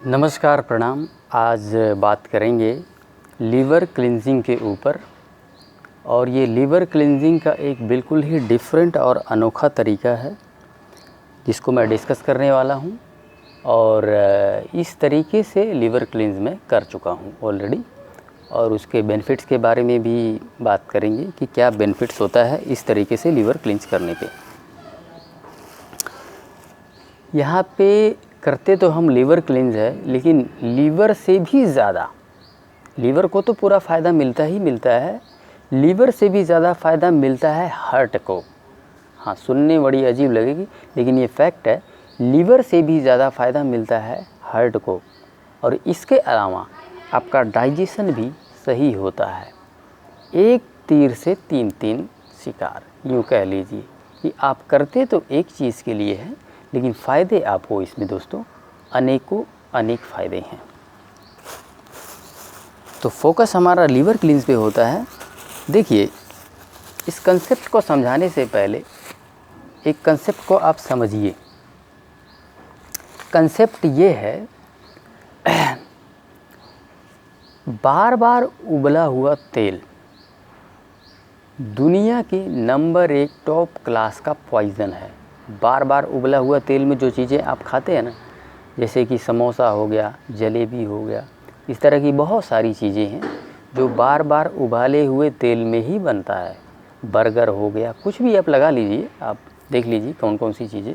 नमस्कार, प्रणाम। आज बात करेंगे लीवर क्लींजिंग के ऊपर। और ये लीवर क्लींजिंग का एक बिल्कुल ही डिफरेंट और अनोखा तरीका है जिसको मैं डिस्कस करने वाला हूँ। और इस तरीके से लीवर क्लींज मैं कर चुका हूँ ऑलरेडी, और उसके बेनिफिट्स के बारे में भी बात करेंगे कि क्या बेनिफिट्स होता है इस तरीके से लीवर क्लींज करने पे। यहाँ पे करते तो हम लीवर क्लींज है, लेकिन लीवर से भी ज़्यादा, लीवर को तो पूरा फ़ायदा मिलता ही मिलता है, लीवर से भी ज़्यादा फ़ायदा मिलता है हार्ट को। हाँ, सुनने बड़ी अजीब लगेगी, लेकिन ये फैक्ट है, लीवर से भी ज़्यादा फ़ायदा मिलता है हार्ट को। और इसके अलावा आपका डाइजेशन भी सही होता है। एक तीर से तीन शिकार, यूँ कह लीजिए कि आप करते तो एक चीज़ के लिए है, लेकिन फ़ायदे आपको इसमें दोस्तों अनेक फ़ायदे हैं। तो फोकस हमारा लीवर क्लींज पे होता है। देखिए, इस कंसेप्ट को समझाने से पहले एक कंसेप्ट को आप समझिए। कंसेप्ट ये है, बार बार उबला हुआ तेल दुनिया के नंबर 1 टॉप क्लास का पॉइज़न है। बार बार उबला हुआ तेल में जो चीज़ें आप खाते हैं ना, जैसे कि समोसा हो गया, जलेबी हो गया, इस तरह की बहुत सारी चीज़ें हैं जो बार बार उबाले हुए तेल में ही बनता है। बर्गर हो गया, कुछ भी आप लगा लीजिए, आप देख लीजिए कौन कौन सी चीज़ें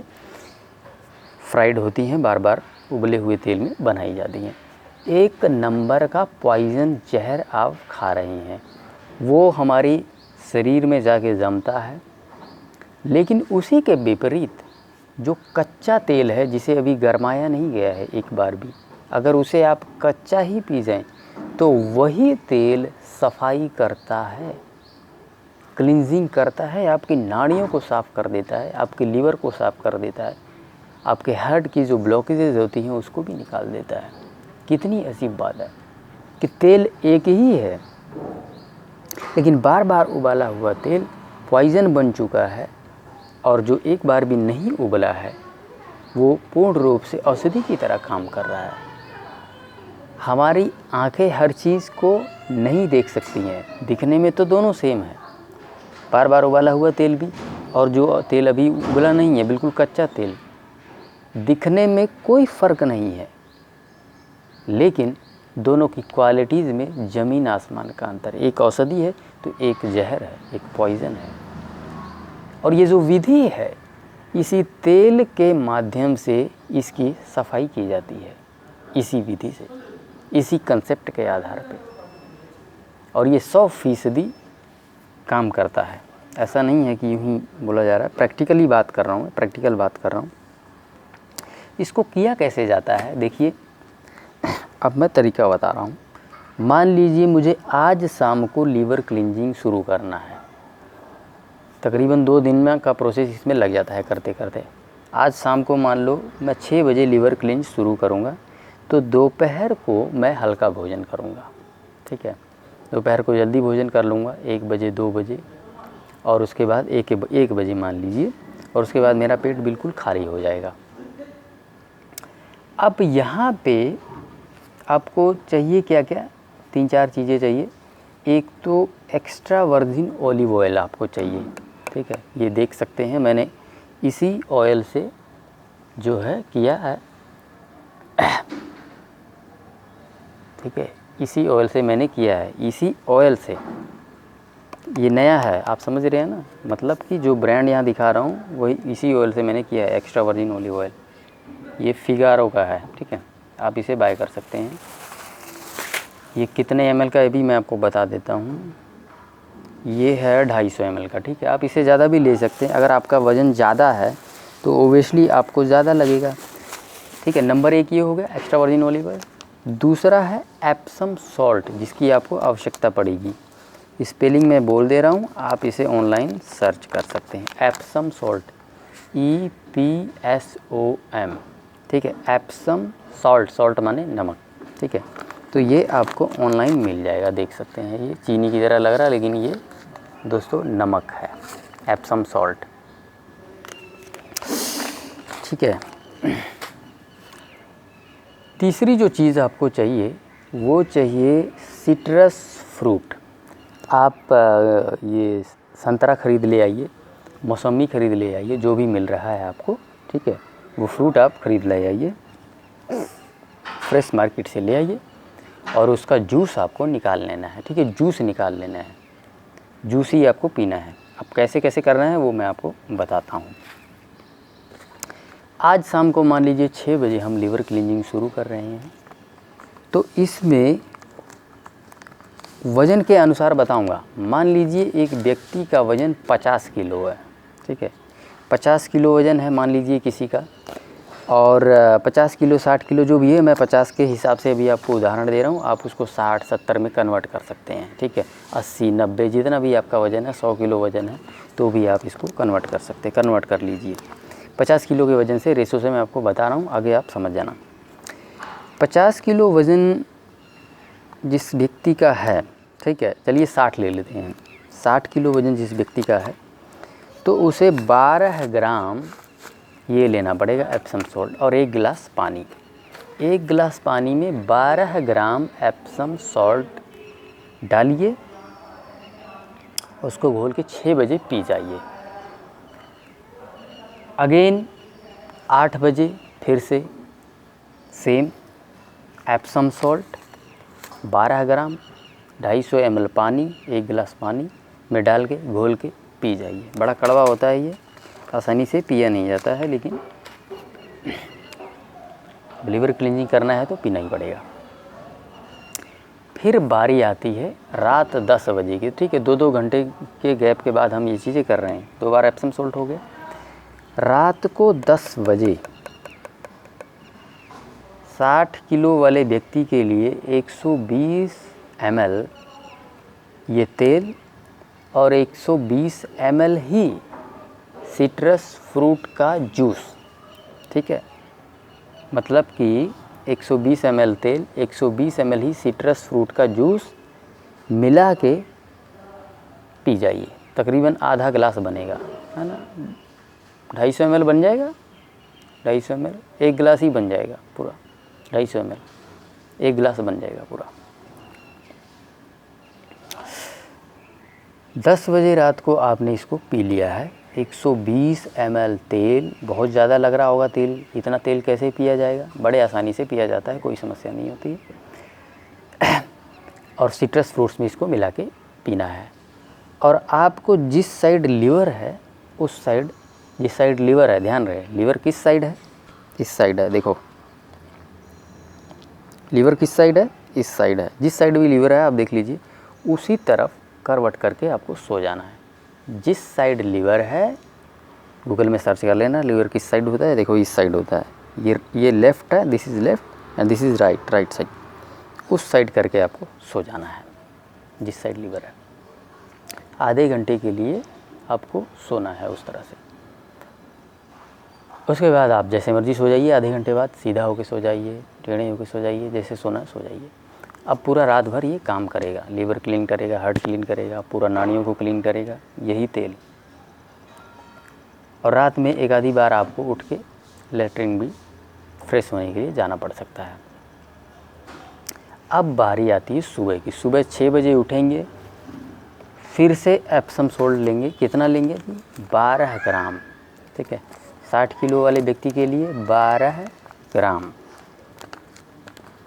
फ्राइड होती हैं, बार बार उबले हुए तेल में बनाई जाती हैं। एक नंबर का पॉइज़न जहर आप खा रहे हैं, वो हमारी शरीर में जाके जमता है। लेकिन उसी के विपरीत जो कच्चा तेल है, जिसे अभी गरमाया नहीं गया है एक बार भी, अगर उसे आप कच्चा ही पी जाएं तो वही तेल सफाई करता है, क्लींजिंग करता है, आपकी नाड़ियों को साफ़ कर देता है, आपके लीवर को साफ़ कर देता है, आपके हार्ट की जो ब्लॉकेजेज होती हैं उसको भी निकाल देता है। कितनी अजीब बात है कि तेल एक ही है, लेकिन बार बार उबाला हुआ तेल पॉइज़न बन चुका है। और जो एक बार भी नहीं उबला है वो पूर्ण रूप से औषधि की तरह काम कर रहा है। हमारी आंखें हर चीज़ को नहीं देख सकती हैं, दिखने में तो दोनों सेम है, बार बार उबाला हुआ तेल भी और जो तेल अभी उबला नहीं है, बिल्कुल कच्चा तेल, दिखने में कोई फ़र्क नहीं है। लेकिन दोनों की क्वालिटीज़ में ज़मीन आसमान का अंतर। एक औषधि है तो एक जहर है, एक पॉइज़न है। और ये जो विधि है, इसी तेल के माध्यम से इसकी सफाई की जाती है, इसी विधि से, इसी कंसेप्ट के आधार पे। और ये 100% काम करता है। ऐसा नहीं है कि यूँ ही बोला जा रहा है, प्रैक्टिकली बात कर रहा हूँ, प्रैक्टिकल बात कर रहा हूँ। इसको किया कैसे जाता है, देखिए अब मैं तरीका बता रहा हूँ। मान लीजिए मुझे आज शाम को लीवर क्लींजिंग शुरू करना है, तकरीबन 2 दिन में का प्रोसेस इसमें लग जाता है करते करते। आज शाम को मान लो मैं 6 बजे लीवर क्लींज शुरू करूँगा, तो दोपहर को मैं हल्का भोजन करूँगा, ठीक है। दोपहर को जल्दी भोजन कर लूँगा 1 बजे 2 बजे, और उसके बाद 1 बजे मान लीजिए, और उसके बाद मेरा पेट बिल्कुल खाली हो जाएगा। अब यहाँ पे आपको चाहिए क्या क्या, 3-4 चीज़ें चाहिए। एक तो एक्स्ट्रा वर्जिन ऑलिव ऑयल आपको चाहिए, ठीक है। ये देख सकते हैं मैंने इसी ऑयल से जो है किया है, ठीक है, इसी ऑयल से मैंने किया है, इसी ऑयल से। ये नया है, आप समझ रहे हैं ना, मतलब कि जो ब्रांड यहाँ दिखा रहा हूँ वही इसी ऑयल से मैंने किया है, एक्स्ट्रा वर्जिन ऑलिव ऑयल। ये फिगारो का है, ठीक है, आप इसे बाय कर सकते हैं। ये कितने ml का है भी मैं आपको बता देता हूँ। ये है 250 ml का, ठीक है। आप इसे ज़्यादा भी ले सकते हैं, अगर आपका वज़न ज़्यादा है तो ओबियसली आपको ज़्यादा लगेगा, ठीक है। नंबर 1 ये हो गया एक्स्ट्रा वर्जिन ऑलिव ऑयल। दूसरा है एप्सम सॉल्ट, जिसकी आपको आवश्यकता पड़ेगी। स्पेलिंग मैं बोल दे रहा हूँ, आप इसे ऑनलाइन सर्च कर सकते हैं। एप्सम सॉल्ट, EPSOM, ठीक है। एप्सम सॉल्ट, सॉल्ट माने नमक, ठीक है। तो ये आपको ऑनलाइन मिल जाएगा, देख सकते हैं। ये चीनी की तरह लग रहा है, लेकिन ये दोस्तों नमक है, एप्सम सॉल्ट, ठीक है। तीसरी जो चीज़ आपको चाहिए वो चाहिए सिट्रस फ्रूट। आप ये संतरा ख़रीद ले आइए, मौसमी ख़रीद ले आइए, जो भी मिल रहा है आपको, ठीक है, वो फ्रूट आप ख़रीद ले आइए, फ्रेश मार्केट से ले आइए और उसका जूस आपको निकाल लेना है, ठीक है, जूस निकाल लेना है, जूस ही आपको पीना है। अब कैसे कैसे करना है वो मैं आपको बताता हूँ। आज शाम को मान लीजिए 6 बजे हम लीवर क्लींजिंग शुरू कर रहे हैं, तो इसमें वज़न के अनुसार बताऊंगा। मान लीजिए एक व्यक्ति का वज़न 50 किलो है, ठीक है, 50 किलो वज़न है मान लीजिए किसी का, और 50 किलो 60 किलो जो भी है, मैं 50 के हिसाब से अभी आपको उदाहरण दे रहा हूँ, आप उसको 60-70 में कन्वर्ट कर सकते हैं, ठीक है, 80-90 जितना भी आपका वज़न है, 100 किलो वज़न है तो भी आप इसको कन्वर्ट कर सकते हैं, कन्वर्ट कर लीजिए। 50 किलो के वज़न से रेशो से मैं आपको बता रहा हूँ, आगे आप समझ जाना। 50 किलो वज़न जिस व्यक्ति का है, ठीक है, चलिए 60 ले लेते हैं, 60 किलो वज़न जिस व्यक्ति का है तो उसे 12 ग्राम ये लेना पड़ेगा एप्सम सॉल्ट और 1 गिलास पानी। 1 गिलास पानी में 12 ग्राम एप्सम सॉल्ट डालिए, उसको घोल के 6 बजे पी जाइए। अगेन 8 बजे फिर से सेम एप्सम सॉल्ट 12 ग्राम 250 ml पानी, 1 गिलास पानी में डाल के घोल के पी जाइए। बड़ा कड़वा होता है ये, आसानी से पिया नहीं जाता है, लेकिन लीवर क्लींजिंग करना है तो पीना ही पड़ेगा। फिर बारी आती है रात 10 बजे की, ठीक है, 2-2 घंटे के गैप के बाद हम ये चीज़ें कर रहे हैं, 2 बार एप्सम सॉल्ट हो गया। रात को 10 बजे 60 किलो वाले व्यक्ति के लिए 120 ml ये तेल और 120 ml ही सिट्रस फ्रूट का जूस, ठीक है, मतलब कि 120 ml तेल, 120 ml ही सिट्रस फ्रूट का जूस मिला के पी जाइए। तकरीबन आधा गिलास बनेगा, है ना, 250 ml बन जाएगा, 250 ml 1 गिलास ही बन जाएगा पूरा, 250 ml 1 गिलास बन जाएगा पूरा। 10 बजे रात को आपने इसको पी लिया है। 120 ml तेल, बहुत ज़्यादा लग रहा होगा तेल, इतना तेल कैसे पिया जाएगा, बड़े आसानी से पिया जाता है, कोई समस्या नहीं होती है। और सिट्रस फ्रूट्स में इसको मिला के पीना है। और आपको जिस साइड लीवर है उस साइड, जिस साइड लीवर है, ध्यान रहे लीवर किस साइड है, इस साइड है, देखो लीवर किस साइड है, इस साइड है, जिस साइड भी लीवर है आप देख लीजिए, उसी तरफ करवट करके आपको सो जाना है। जिस साइड लीवर है, गूगल में सर्च कर लेना लीवर किस साइड होता है, देखो इस साइड होता है, ये लेफ़्ट है, this is left and this is right, right side, उस साइड करके आपको सो जाना है जिस साइड लीवर है। आधे घंटे के लिए आपको सोना है उस तरह से। उसके बाद आप जैसे मर्जी सो जाइए, आधे घंटे बाद सीधा होके सो जाइए, टेढ़े होके सो जाइए, जैसे सोना सो जाइए। अब पूरा रात भर ये काम करेगा, लीवर क्लीन करेगा, हार्ट क्लीन करेगा, पूरा नाड़ियों को क्लीन करेगा यही तेल। और रात में एक आधी बार आपको उठ के लेटरिन भी फ्रेश होने के लिए जाना पड़ सकता है। अब बारी आती है सुबह की। सुबह 6 बजे उठेंगे, फिर से एप्सम सॉल्ट लेंगे, कितना लेंगे, 12 ग्राम, ठीक है, 60 किलो वाले व्यक्ति के लिए 12 ग्राम।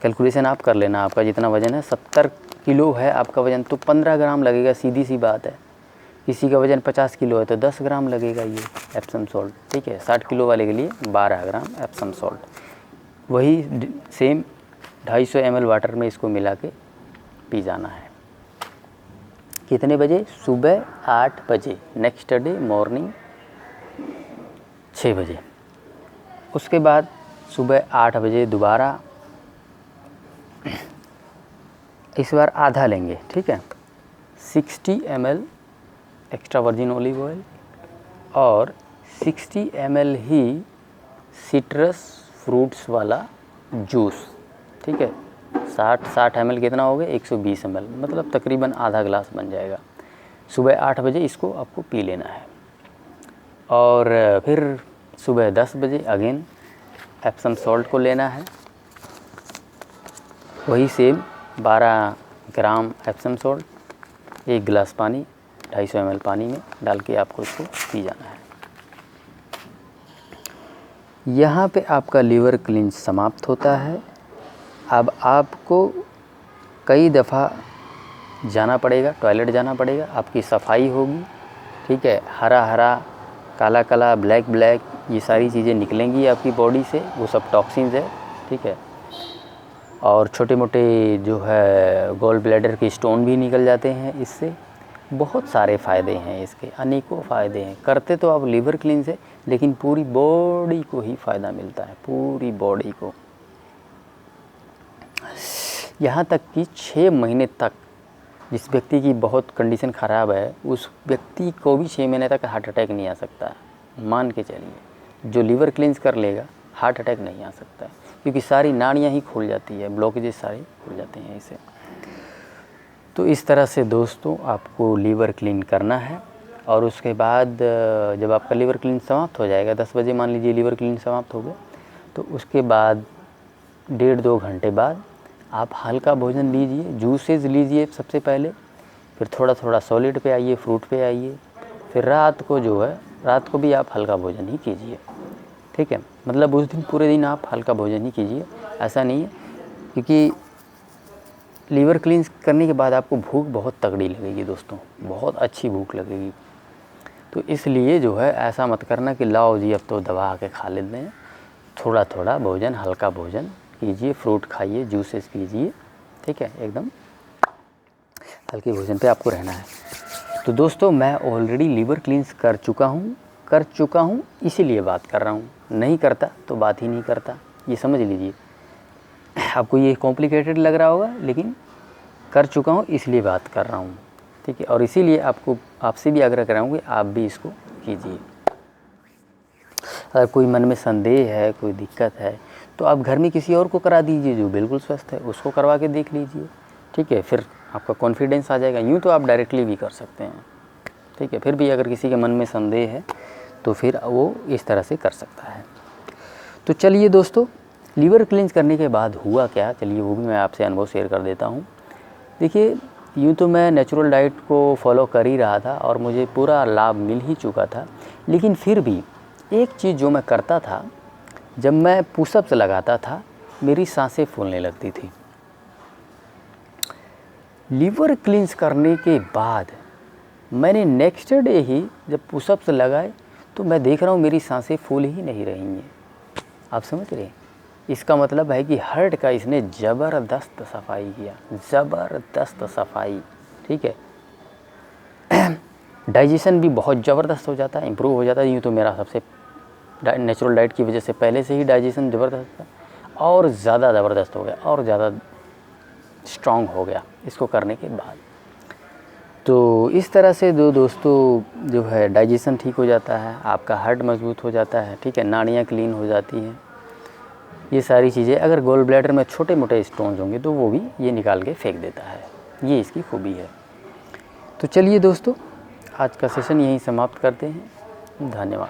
कैलकुलेशन आप कर लेना, आपका जितना वज़न है, 70 किलो है आपका वज़न तो 15 ग्राम लगेगा, सीधी सी बात है। किसी का वज़न 50 किलो है तो 10 ग्राम लगेगा ये एप्सम सॉल्ट, ठीक है। 60 किलो वाले के लिए 12 ग्राम एप्सम सॉल्ट। वही सेम 250 ml वाटर में इसको मिला के पी जाना है। कितने बजे, सुबह 8 बजे, नेक्स्ट डे मॉर्निंग 6 बजे। उसके बाद सुबह 8 बजे दोबारा, इस बार आधा लेंगे, ठीक है, 60 ml extra virgin olive oil और 60 ml ही सिट्रस फ्रूट्स वाला जूस, ठीक है। 60 ml कितना हो गया, 120 ml, मतलब तकरीबन आधा गिलास बन जाएगा। सुबह 8 बजे इसको आपको पी लेना है। और फिर सुबह 10 बजे अगेन एप्सम सॉल्ट को लेना है वही सेम 12 ग्राम एप्सम सॉल्ट, 1 गिलास पानी, 250 ml पानी में डाल के आपको इसको पी जाना है। यहाँ पे आपका लीवर क्लींस समाप्त होता है। अब आपको कई दफ़ा जाना पड़ेगा, टॉयलेट जाना पड़ेगा, आपकी सफाई होगी, ठीक है। हरा हरा, काला काला, ब्लैक ब्लैक, ये सारी चीज़ें निकलेंगी आपकी बॉडी से, वो सब टॉक्सिन्स है, ठीक है। और छोटे मोटे जो है गॉल ब्लैडर के स्टोन भी निकल जाते हैं इससे। बहुत सारे फ़ायदे हैं इसके, अनेकों फ़ायदे हैं। करते तो आप लीवर क्लींस है, लेकिन पूरी बॉडी को ही फ़ायदा मिलता है, पूरी बॉडी को। यहाँ तक कि 6 महीने तक जिस व्यक्ति की बहुत कंडीशन ख़राब है, उस व्यक्ति को भी 6 महीने तक हार्ट अटैक नहीं आ सकता है। मान के चलिए, जो लीवर क्लींस कर लेगा हार्ट अटैक नहीं आ सकता है, क्योंकि सारी नाड़ियाँ ही खुल जाती है, ब्लॉकेजेस सारे खुल जाते हैं इससे। तो इस तरह से दोस्तों आपको लीवर क्लीन करना है। और उसके बाद जब आपका लीवर क्लीन समाप्त हो जाएगा, 10 बजे मान लीजिए लीवर क्लीन समाप्त हो गया, तो उसके बाद 1.5-2 घंटे बाद आप हल्का भोजन लीजिए, जूसेस लीजिए सबसे पहले, फिर थोड़ा थोड़ा सॉलिड पे आइए, फ्रूट पे आइए, फिर रात को जो है, रात को भी आप हल्का भोजन ही कीजिए, ठीक है। मतलब उस दिन पूरे दिन आप हल्का भोजन ही कीजिए, ऐसा नहीं है, क्योंकि लीवर क्लींस करने के बाद आपको भूख बहुत तगड़ी लगेगी दोस्तों, बहुत अच्छी भूख लगेगी। तो इसलिए जो है ऐसा मत करना कि लाओ जी अब तो दबा के खा लेते हैं। थोड़ा थोड़ा भोजन, हल्का भोजन कीजिए, फ्रूट खाइए, जूसेस कीजिए, ठीक है। एकदम हल्के भोजन पे आपको रहना है। तो दोस्तों मैं ऑलरेडी लीवर क्लींस कर चुका हूँ, इसीलिए बात कर रहा हूँ। नहीं करता तो बात ही नहीं करता, ये समझ लीजिए। आपको ये कॉम्प्लिकेटेड लग रहा होगा, लेकिन कर चुका हूँ इसलिए बात कर रहा हूँ, ठीक है। और इसीलिए आपसे भी आग्रह कर रहा हूँ कि आप भी इसको कीजिए। अगर कोई मन में संदेह है, कोई दिक्कत है, तो आप घर में किसी और को करा दीजिए जो बिल्कुल स्वस्थ है, उसको करवा के देख लीजिए, ठीक है। फिर आपका कॉन्फिडेंस आ जाएगा। यूँ तो आप डायरेक्टली भी कर सकते हैं, ठीक है। फिर भी अगर किसी के मन में संदेह है तो फिर वो इस तरह से कर सकता है। तो चलिए दोस्तों, लीवर क्लींस करने के बाद हुआ क्या, चलिए वो भी मैं आपसे अनुभव शेयर कर देता हूँ। देखिए, यूँ तो मैं नेचुरल डाइट को फॉलो कर ही रहा था और मुझे पूरा लाभ मिल ही चुका था, लेकिन फिर भी एक चीज़ जो मैं करता था, जब मैं पुशअप्स लगाता था मेरी सांसें फूलने लगती थी। लीवर क्लींस करने के बाद मैंने नेक्स्ट डे ही जब पुशअप्स लगाए तो मैं देख रहा हूँ मेरी सांसें फूल ही नहीं रही हैं। आप समझ रहे हैं? इसका मतलब है कि हार्ट का इसने ज़बरदस्त सफाई किया, ज़बरदस्त सफाई, ठीक है। डाइजेशन भी बहुत ज़बरदस्त हो जाता है, इम्प्रूव हो जाता है। यूँ तो मेरा सबसे नेचुरल डाइट की वजह से पहले से ही डाइजेशन ज़बरदस्त था, और ज़्यादा ज़बरदस्त हो गया, और ज़्यादा स्ट्रॉन्ग हो गया इसको करने के बाद। तो इस तरह से दोस्तों जो है डाइजेशन ठीक हो जाता है, आपका हार्ट मजबूत हो जाता है, ठीक है, नाड़ियाँ क्लीन हो जाती हैं, ये सारी चीज़ें। अगर गॉल ब्लैडर में छोटे मोटे स्टोन्स होंगे तो वो भी ये निकाल के फेंक देता है, ये इसकी खूबी है। तो चलिए दोस्तों, आज का सेशन यहीं समाप्त करते हैं। धन्यवाद।